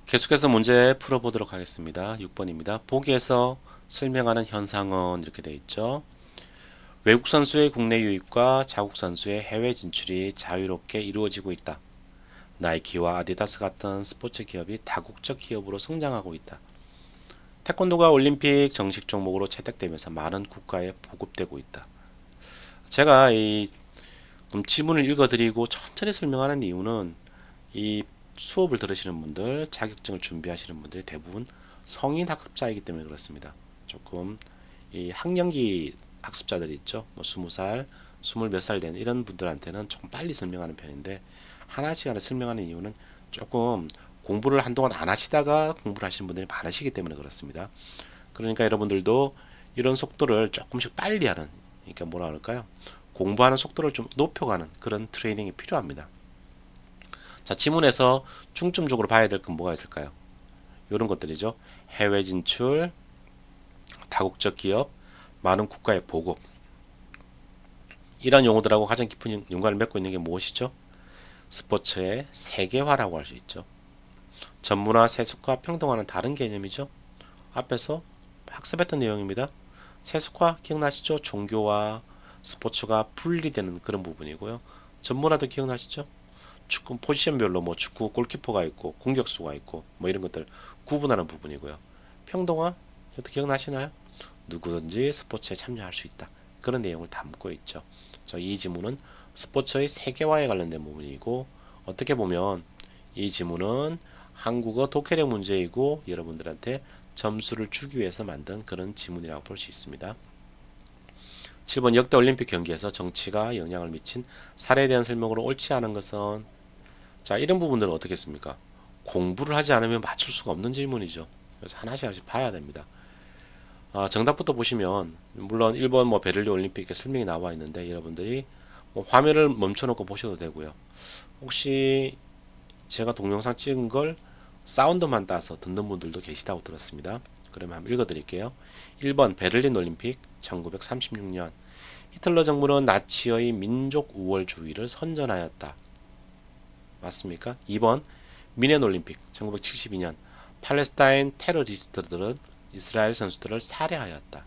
계속해서 문제 풀어보도록 하겠습니다. 6번입니다. 보기에서 설명하는 현상은 이렇게 되어 있죠. 외국 선수의 국내 유입과 자국 선수의 해외 진출이 자유롭게 이루어지고 있다. 나이키와 아디다스 같은 스포츠 기업이 다국적 기업으로 성장하고 있다. 태권도가 올림픽 정식 종목으로 채택되면서 많은 국가에 보급되고 있다. 제가 이 지문을 읽어드리고 천천히 설명하는 이유는 이 수업을 들으시는 분들, 자격증을 준비하시는 분들이 대부분 성인 학습자이기 때문에 그렇습니다. 조금 이 학령기 학습자들이 있죠. 뭐 20살, 20 몇 살 된 이런 분들한테는 조금 빨리 설명하는 편인데 하나씩 하나 설명하는 이유는 조금 공부를 한동안 안 하시다가 공부를 하시는 분들이 많으시기 때문에 그렇습니다. 그러니까 여러분들도 이런 속도를 조금씩 빨리 하는, 그러니까 뭐라 그럴까요? 공부하는 속도를 좀 높여가는 그런 트레이닝이 필요합니다. 자, 지문에서 중점적으로 봐야 될 건 뭐가 있을까요? 이런 것들이죠. 해외 진출, 다국적 기업, 많은 국가의 보급. 이런 용어들하고 가장 깊은 연관을 맺고 있는 게 무엇이죠? 스포츠의 세계화라고 할 수 있죠. 전문화, 세속화, 평등화는 다른 개념이죠. 앞에서 학습했던 내용입니다. 세속화 기억나시죠? 종교와 스포츠가 분리되는 그런 부분이고요. 전문화도 기억나시죠? 축구 포지션별로 뭐 축구 골키퍼가 있고 공격수가 있고 뭐 이런 것들 구분하는 부분이고요. 평등화 이것도 기억나시나요? 누구든지 스포츠에 참여할 수 있다. 그런 내용을 담고 있죠. 이 지문은 스포츠의 세계화에 관련된 부분이고 어떻게 보면 이 지문은 한국어 독해력 문제이고 여러분들한테 점수를 주기 위해서 만든 그런 지문이라고 볼 수 있습니다. 7번 역대 올림픽 경기에서 정치가 영향을 미친 사례에 대한 설명으로 옳지 않은 것은 자, 이런 부분들은 어떻게 했습니까? 공부를 하지 않으면 맞출 수가 없는 질문이죠. 그래서 하나씩 하나씩 봐야 됩니다. 정답부터 보시면 물론 1번 뭐 베를린 올림픽에 설명이 나와 있는데 여러분들이 뭐 화면을 멈춰놓고 보셔도 되고요. 혹시 제가 동영상 찍은 걸 사운드만 따서 듣는 분들도 계시다고 들었습니다. 그러면 한번 읽어드릴게요. 1번 베를린 올림픽 1936년 히틀러 정부는 나치의 민족 우월주의를 선전하였다. 맞습니까? 2번 미넨 올림픽 1972년 팔레스타인 테러리스트들은 이스라엘 선수들을 살해하였다.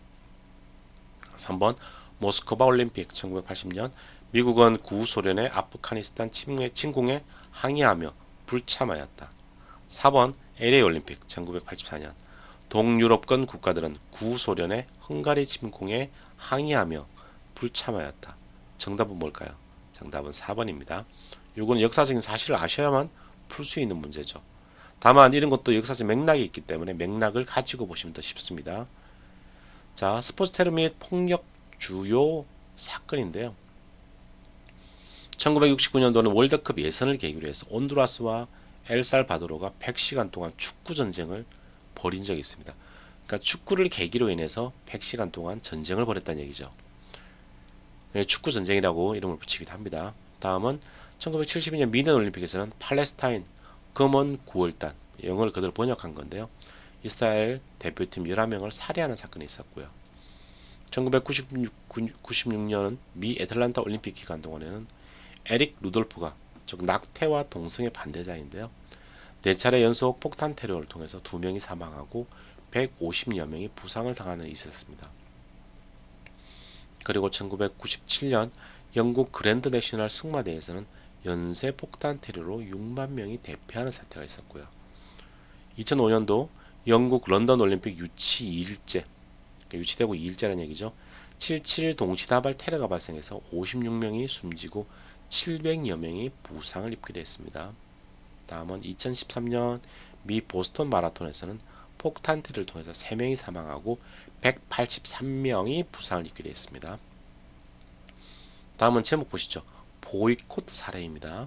3번 모스크바 올림픽 1980년 미국은 구소련의 아프가니스탄 침공에 항의하며 불참하였다. 4번 LA 올림픽 1984년 동유럽권 국가들은 구소련의 헝가리 침공에 항의하며 불참하였다. 정답은 뭘까요? 정답은 4번입니다. 요거는 역사적인 사실을 아셔야만 풀 수 있는 문제죠. 다만 이런 것도 역사적 맥락이 있기 때문에 맥락을 가지고 보시면 더 쉽습니다. 자, 스포츠 테러 및 폭력 주요 사건인데요. 1969년도는 월드컵 예선을 계기로 해서 온두라스와 엘살바도르가 100시간 동안 축구 전쟁을 벌인 적이 있습니다. 그러니까 축구를 계기로 인해서 100시간 동안 전쟁을 벌였다는 얘기죠. 축구 전쟁이라고 이름을 붙이기도 합니다. 다음은 1972년 미넨 올림픽에서는 팔레스타인 검은 9월달 영어를 그대로 번역한 건데요. 이스라엘 대표팀 11명을 살해하는 사건이 있었고요. 1996년은 미 애틀란타 올림픽 기간 동안에는 에릭 루돌프가 즉 낙태와 동성애 반대자인데요. 4차례 연속 폭탄 테러를 통해서 2명이 사망하고 150여 명이 부상을 당하는 일이 있었습니다. 그리고 1997년 영국 그랜드 내셔널 승마대회에서는 연쇄 폭탄 테러로 6만 명이 대피하는 사태가 있었고요. 2005년도 영국 런던 올림픽 유치 2일째, 그러니까 유치되고 2일째라는 얘기죠. 7.7 동시다발 테러가 발생해서 56명이 숨지고 700여 명이 부상을 입게 됐습니다. 다음은 2013년 미 보스턴 마라톤에서는 폭탄 테러를 통해서 3명이 사망하고 183명이 부상을 입게 됐습니다. 다음은 제목 보시죠. 보이콧 사례입니다.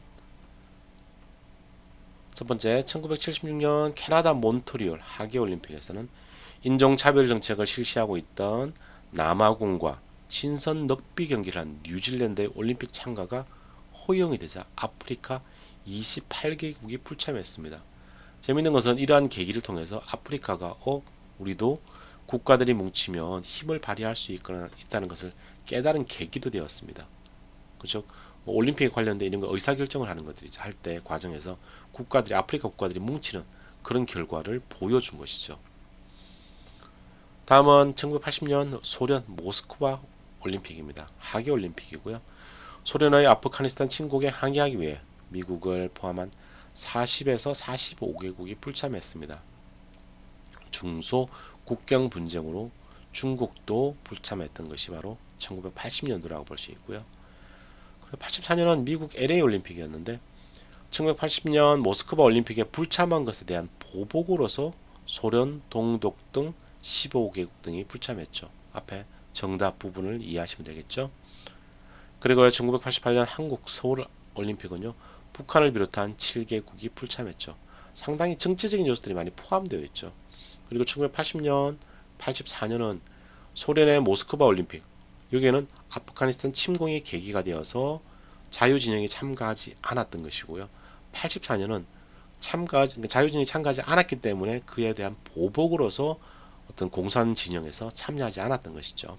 첫 번째, 1976년 캐나다 몬트리올 하계올림픽에서는 인종차별 정책을 실시하고 있던 남아공과 친선 럭비 경기를 한 뉴질랜드의 올림픽 참가가 허용이 되자 아프리카 28개국이 불참했습니다. 재밌는 것은 이러한 계기를 통해서 아프리카가 우리도 국가들이 뭉치면 힘을 발휘할 수 있다는 것을 깨달은 계기도 되었습니다. 그렇죠? 뭐 올림픽에 관련된 이런 거 의사결정을 하는 것들이 할 때 과정에서 국가들이 아프리카 국가들이 뭉치는 그런 결과를 보여준 것이죠. 다음은 1980년 소련 모스크바 올림픽입니다. 하계 올림픽이고요. 소련의 아프가니스탄 침공에 항의하기 위해 미국을 포함한 40에서 45개국이 불참했습니다. 중소 국경 분쟁으로 중국도 불참했던 것이 바로 1980년도라고 볼 수 있고요. 84년은 미국 LA 올림픽이었는데 1980년 모스크바 올림픽에 불참한 것에 대한 보복으로서 소련, 동독 등 15개국 등이 불참했죠. 앞에 정답 부분을 이해하시면 되겠죠. 그리고 1988년 한국 서울 올림픽은요. 북한을 비롯한 7개국이 불참했죠. 상당히 정치적인 요소들이 많이 포함되어 있죠. 그리고 1980년, 84년은 소련의 모스크바 올림픽. 여기에는 아프가니스탄 침공이 계기가 되어서 자유진영이 참가하지 않았던 것이고요. 84년은 자유진영이 참가하지 않았기 때문에 그에 대한 보복으로서 어떤 공산 진영에서 참여하지 않았던 것이죠.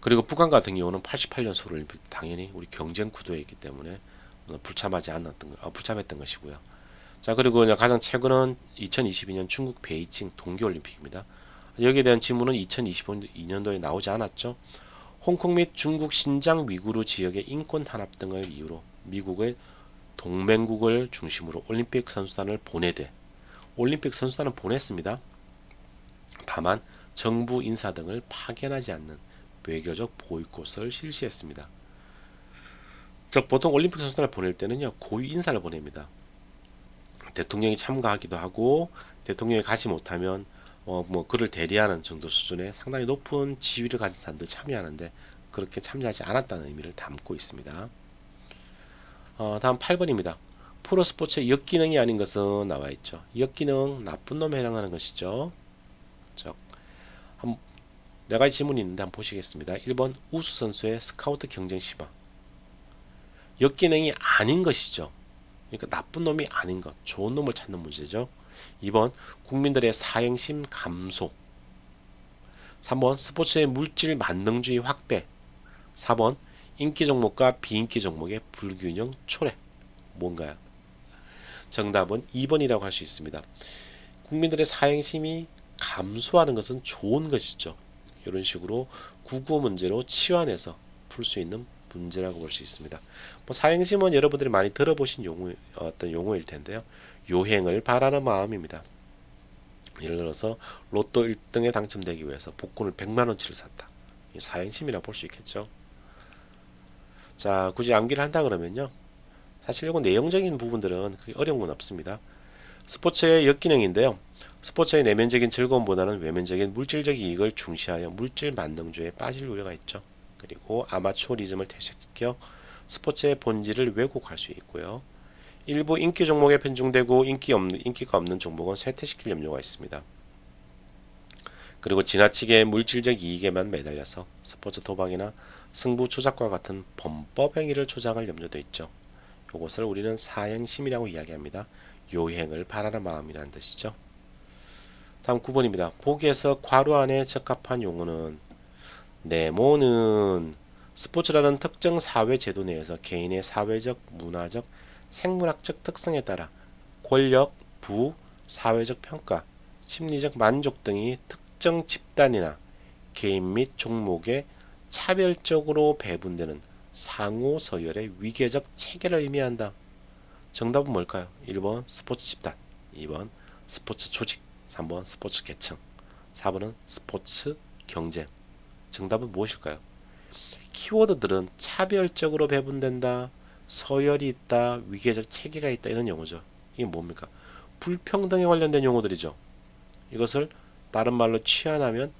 그리고 북한 같은 경우는 88년 서울올림픽 당연히 우리 경쟁 구도에 있기 때문에 불참했던 것이고요. 자, 그리고 가장 최근은 2022년 중국 베이징 동계올림픽입니다. 여기에 대한 지문은 2025년도에 나오지 않았죠. 홍콩 및 중국 신장 위구르 지역의 인권 탄압 등을 이유로 미국의 동맹국을 중심으로 올림픽 선수단을 보내되 올림픽 선수단은 보냈습니다. 다만 정부 인사 등을 파견하지 않는 외교적 보이콧을 실시했습니다. 즉 보통 올림픽 선수단을 보낼 때는요 고위 인사를 보냅니다. 대통령이 참가하기도 하고 대통령이 가지 못하면 그를 대리하는 정도 수준의 상당히 높은 지위를 가진 사람들 참여하는데 그렇게 참여하지 않았다는 의미를 담고 있습니다. 다음 8번입니다. 프로스포츠의 역기능이 아닌 것은 나와 있죠. 역기능 나쁜 놈에 해당하는 것이죠. 즉, 네 가지 지문이 있는데 한번 보시겠습니다. 1번 우수선수의 스카우트 경쟁 심화. 역기능이 아닌 것이죠. 그러니까 나쁜 놈이 아닌 것, 좋은 놈을 찾는 문제죠. 2번 국민들의 사행심 감소. 3번 스포츠의 물질 만능주의 확대. 4번 인기 종목과 비인기 종목의 불균형 초래. 뭔가요? 정답은 2번이라고 할 수 있습니다. 국민들의 사행심이 감소하는 것은 좋은 것이죠. 이런 식으로 국어 문제로 치환해서 풀 수 있는 문제라고 볼 수 있습니다. 사행심은 여러분들이 많이 들어보신 어떤 용어일 텐데요. 요행을 바라는 마음입니다. 예를 들어서 로또 1등에 당첨되기 위해서 복권을 100만원치를 샀다. 사행심이라고 볼 수 있겠죠. 자, 굳이 암기를 한다 그러면요. 사실 이건 내용적인 부분들은 그게 어려운 건 없습니다. 스포츠의 역기능인데요. 스포츠의 내면적인 즐거움보다는 외면적인 물질적 이익을 중시하여 물질 만능주의에 빠질 우려가 있죠. 그리고 아마추어리즘을 퇴색시켜 스포츠의 본질을 왜곡할 수 있고요. 일부 인기 종목에 편중되고 인기가 없는 종목은 쇠퇴시킬 염려가 있습니다. 그리고 지나치게 물질적 이익에만 매달려서 스포츠 도박이나 승부 조작과 같은 범법 행위를 조장할 염려도 있죠. 이것을 우리는 사행심이라고 이야기합니다. 요행을 바라는 마음이라는 뜻이죠. 다음 9번입니다. 보기에서 괄호 안에 적합한 용어는 네모는 스포츠라는 특정 사회 제도 내에서 개인의 사회적, 문화적, 생물학적 특성에 따라 권력, 부, 사회적 평가, 심리적 만족 등이 특정 집단이나 개인 및 종목에 차별적으로 배분되는 상호 서열의 위계적 체계를 의미한다. 정답은 뭘까요? 1번 스포츠 집단, 2번 스포츠 조직, 3번 스포츠 계층, 4번은 스포츠 경쟁. 정답은 무엇일까요? 키워드들은 차별적으로 배분된다, 서열이 있다, 위계적 체계가 있다 이런 용어죠. 이게 뭡니까? 불평등에 관련된 용어들이죠. 이것을 다른 말로 취한하면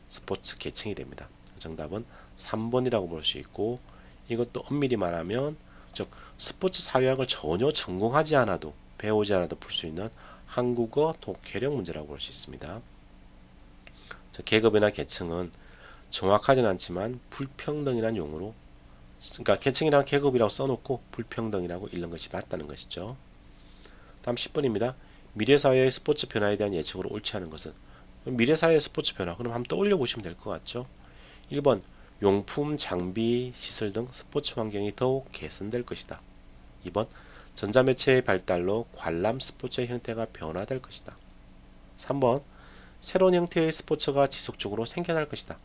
스포츠 계층이 됩니다. 정답은 3번이라고 볼 수 있고 이것도 엄밀히 말하면 즉 스포츠 사회학을 전혀 전공하지 않아도 배우지 않아도 풀 수 있는 한국어 독해력 문제라고 볼 수 있습니다. 계급이나 계층은 정확하지는 않지만 불평등이라는 용어로 그러니까 계층이랑 계급이라고 써놓고 불평등이라고 읽는 것이 맞다는 것이죠. 다음 10번입니다. 미래사회의 스포츠 변화에 대한 예측으로 옳지 않은 것은 미래사회의 스포츠 변화 그럼 한번 떠올려 보시면 될 것 같죠. 1번 용품, 장비, 시설 등 스포츠 환경이 더욱 개선될 것이다. 2번 전자매체의 발달로 관람 스포츠의 형태가 변화될 것이다. 3번 새로운 형태의 스포츠가 지속적으로 생겨날 것이다.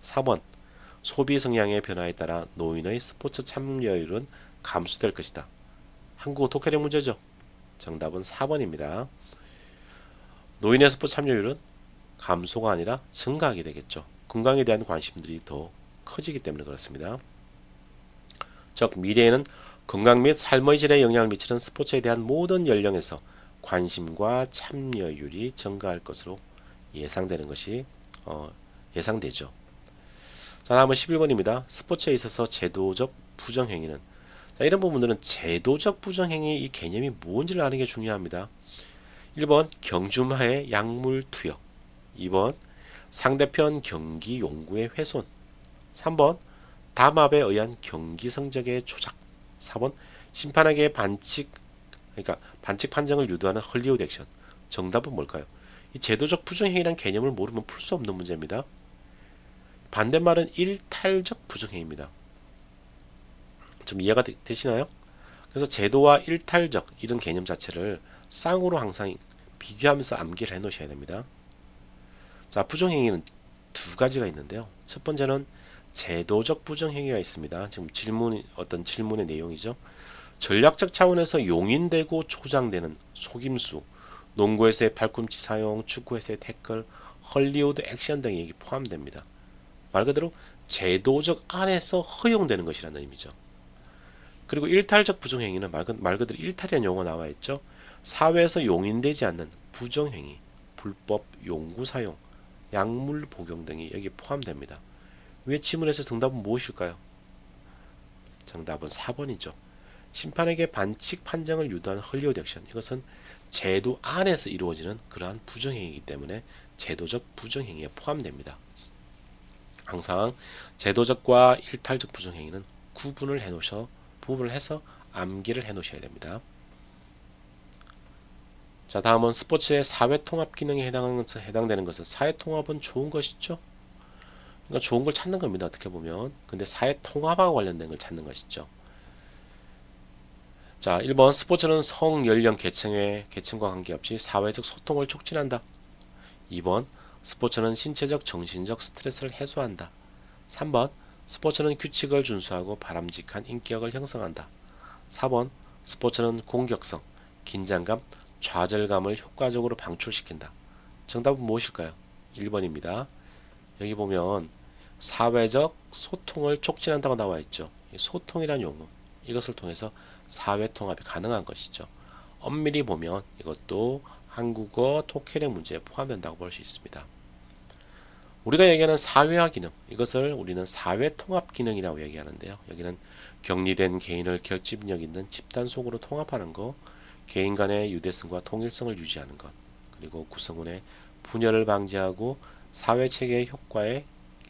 4번 소비 성향의 변화에 따라 노인의 스포츠 참여율은 감소될 것이다. 한국어 독해력 문제죠. 정답은 4번입니다. 노인의 스포츠 참여율은 감소가 아니라 증가하게 되겠죠. 건강에 대한 관심들이 더 커지기 때문에 그렇습니다. 즉 미래에는 건강 및 삶의 질에 영향을 미치는 스포츠에 대한 모든 연령에서 관심과 참여율이 증가할 것으로 예상되는 것이 예상되죠. 자, 다음은 11번입니다. 스포츠에 있어서 제도적 부정행위는, 자, 이런 부분들은 제도적 부정행위 이 개념이 뭔지를 아는 게 중요합니다. 1번 경주마의 약물 투여, 2번 상대편 경기 용구의 훼손, 3번 담합에 의한 경기 성적의 조작, 4번 심판에게 그러니까 반칙 판정을 유도하는 헐리우드 액션. 정답은 뭘까요? 이 제도적 부정행위라는 개념을 모르면 풀 수 없는 문제입니다. 반대말은 일탈적 부정행위입니다. 좀 이해가 되시나요? 그래서 제도와 일탈적 이런 개념 자체를 쌍으로 항상 비교하면서 암기를 해 놓으셔야 됩니다. 자, 부정행위는 두 가지가 있는데요. 첫 번째는 제도적 부정행위가 있습니다. 지금 어떤 질문의 내용이죠. 전략적 차원에서 용인되고 조장되는 속임수, 농구에서의 팔꿈치 사용, 축구에서의 태클, 헐리우드 액션 등이 여기 포함됩니다. 말 그대로 제도적 안에서 허용되는 것이라는 의미죠. 그리고 일탈적 부정행위는 말 그대로 일탈이라는 용어가 나와 있죠. 사회에서 용인되지 않는 부정행위, 불법 용구 사용, 약물 복용 등이 여기 포함됩니다. 위의 지문에서 정답은 무엇일까요? 정답은 4번이죠. 심판에게 반칙 판정을 유도하는 헐리우드 액션. 이것은 제도 안에서 이루어지는 그러한 부정행위이기 때문에 제도적 부정행위에 포함됩니다. 항상 제도적과 일탈적 부정행위는 구분을 해서 암기를 해 놓으셔야 됩니다. 자, 다음은 스포츠의 사회통합 기능에 해당되는 것은, 사회통합은 좋은 것이죠. 그러니까 좋은 걸 찾는 겁니다. 어떻게 보면. 근데 사회통합하고 관련된 걸 찾는 것이죠. 자, 1번 스포츠는 성, 연령, 계층과 관계없이 사회적 소통을 촉진한다. 2번 스포츠는 신체적, 정신적 스트레스를 해소한다. 3번 스포츠는 규칙을 준수하고 바람직한 인격을 형성한다. 4번 스포츠는 공격성, 긴장감, 좌절감을 효과적으로 방출시킨다. 정답은 무엇일까요? 1번입니다. 여기 보면 사회적 소통을 촉진한다고 나와 있죠. 소통이란 용어, 이것을 통해서 사회통합이 가능한 것이죠. 엄밀히 보면 이것도 한국어 독해력 문제에 포함된다고 볼 수 있습니다. 우리가 얘기하는 사회화 기능, 이것을 우리는 사회통합 기능이라고 얘기하는데요. 여기는 격리된 개인을 결집력 있는 집단 속으로 통합하는 것, 개인 간의 유대성과 통일성을 유지하는 것, 그리고 구성원의 분열을 방지하고 사회체계의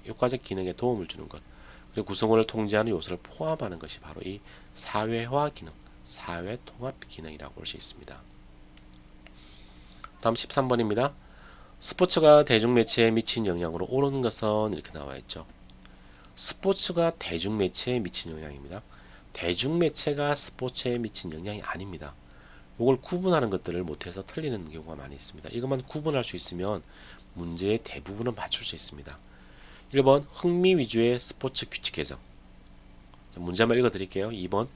효과적 기능에 도움을 주는 것, 그리고 구성원을 통제하는 요소를 포함하는 것이 바로 이 사회화 기능, 사회통합 기능이라고 볼 수 있습니다. 다음 13번입니다. 스포츠가 대중매체에 미친 영향으로 옳은 것은, 이렇게 나와 있죠. 스포츠가 대중매체에 미친 영향입니다. 대중매체가 스포츠에 미친 영향이 아닙니다. 이걸 구분하는 것들을 못해서 틀리는 경우가 많이 있습니다. 이것만 구분할 수 있으면 문제의 대부분은 맞출 수 있습니다. 1번 흥미 위주의 스포츠 규칙 개정. 문제만 읽어드릴게요. 2번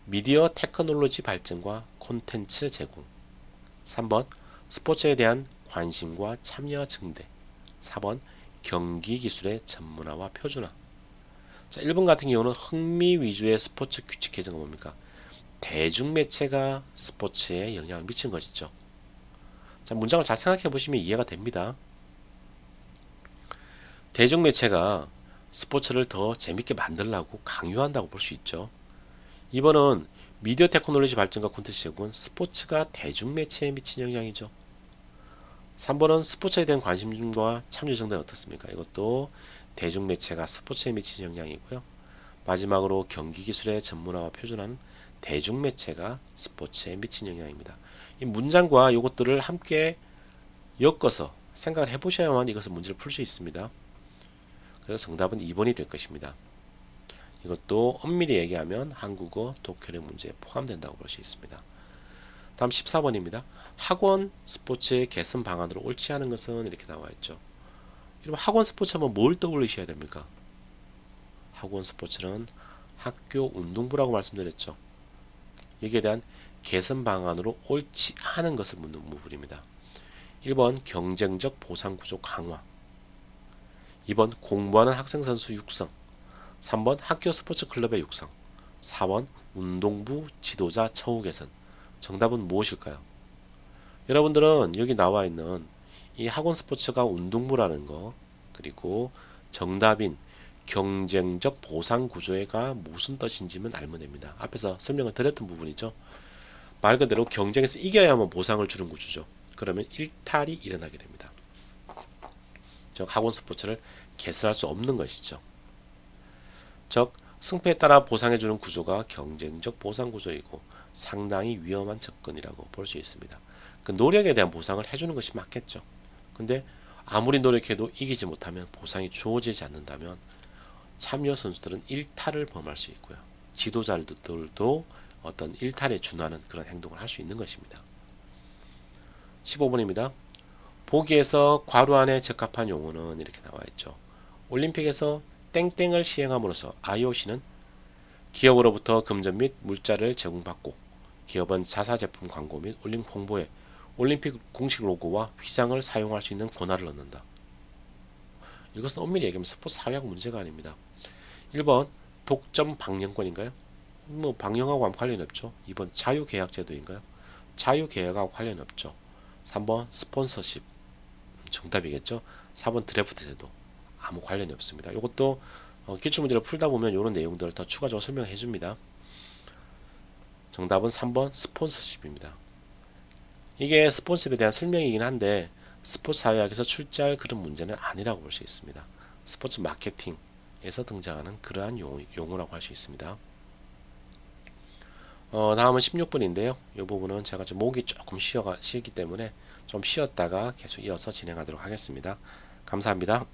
미디어 테크놀로지 발전과 콘텐츠 제공. 3번 스포츠에 대한 관심과 참여 증대. 4번 경기 기술의 전문화와 표준화. 자, 1번 같은 경우는 흥미 위주의 스포츠 규칙 개정은 뭡니까? 대중매체가 스포츠에 영향을 미친 것이죠. 자, 문장을 잘 생각해 보시면 이해가 됩니다. 대중매체가 스포츠를 더 재밌게 만들려고 강요한다고 볼 수 있죠. 2번은 미디어 테크놀로지 발전과 콘텐츠 제공은 스포츠가 대중매체에 미친 영향이죠. 3번은 스포츠에 대한 관심과 참여 정도는 어떻습니까? 이것도 대중매체가 스포츠에 미친 영향이고요. 마지막으로 경기기술의 전문화와 표준화는 대중매체가 스포츠에 미친 영향입니다. 이 문장과 이것들을 함께 엮어서 생각을 해보셔야만 이것을 문제를 풀 수 있습니다. 그래서 정답은 2번이 될 것입니다. 이것도 엄밀히 얘기하면 한국어 독해력 문제에 포함된다고 볼 수 있습니다. 다음 14번입니다. 학원 스포츠의 개선 방안으로 옳지 않은 것은 이렇게 나와 있죠. 여러분 학원 스포츠 하면 뭘 떠올리셔야 됩니까? 학원 스포츠는 학교 운동부라고 말씀드렸죠. 여기에 대한 개선 방안으로 옳지 않은 것을 묻는 부분입니다. 1번 경쟁적 보상 구조 강화, 2번 공부하는 학생 선수 육성, 3번 학교 스포츠 클럽의 육성, 4번 운동부 지도자 처우 개선. 정답은 무엇일까요? 여러분들은 여기 나와 있는 이 학원 스포츠가 운동부라는 거, 그리고 정답인 경쟁적 보상 구조가 무슨 뜻인지만 알면 됩니다. 앞에서 설명을 드렸던 부분이죠. 말 그대로 경쟁에서 이겨야만 보상을 주는 구조죠. 그러면 일탈이 일어나게 됩니다. 즉 학원 스포츠를 개설할 수 없는 것이죠. 즉 승패에 따라 보상해주는 구조가 경쟁적 보상 구조이고 상당히 위험한 접근이라고 볼 수 있습니다. 그 노력에 대한 보상을 해주는 것이 맞겠죠. 근데 아무리 노력해도 이기지 못하면 보상이 주어지지 않는다면 참여 선수들은 일탈을 범할 수 있고요. 지도자들도 어떤 일탈에 준하는 그런 행동을 할 수 있는 것입니다. 15번입니다. 보기에서 괄호 안에 적합한 용어는 이렇게 나와 있죠. 올림픽에서 땡땡을 시행함으로써 IOC는 기업으로부터 금전 및 물자를 제공받고 기업은 자사 제품 광고 및 올림픽 홍보에 올림픽 공식 로고와 휘장을 사용할 수 있는 권한을 얻는다. 이것은 엄밀히 얘기하면 스포츠 사회학 문제가 아닙니다. 1번 독점 방영권인가요? 뭐 방영하고 아무 관련이 없죠. 2번 자유계약제도인가요? 자유계약하고 관련이 없죠. 3번 스폰서십 정답이겠죠. 4번 드래프트 제도 아무 관련이 없습니다. 이것도 기출문제를 풀다 보면 이런 내용들을 더 추가적으로 설명해 줍니다. 정답은 3번 스폰서십입니다. 이게 스폰서십에 대한 설명이긴 한데 스포츠 사회학에서 출제할 그런 문제는 아니라고 볼 수 있습니다. 스포츠 마케팅에서 등장하는 그러한 용어라고 할 수 있습니다. 다음은 16번인데요. 이 부분은 제가 좀 목이 조금 쉬었기 때문에 좀 쉬었다가 계속 이어서 진행하도록 하겠습니다. 감사합니다.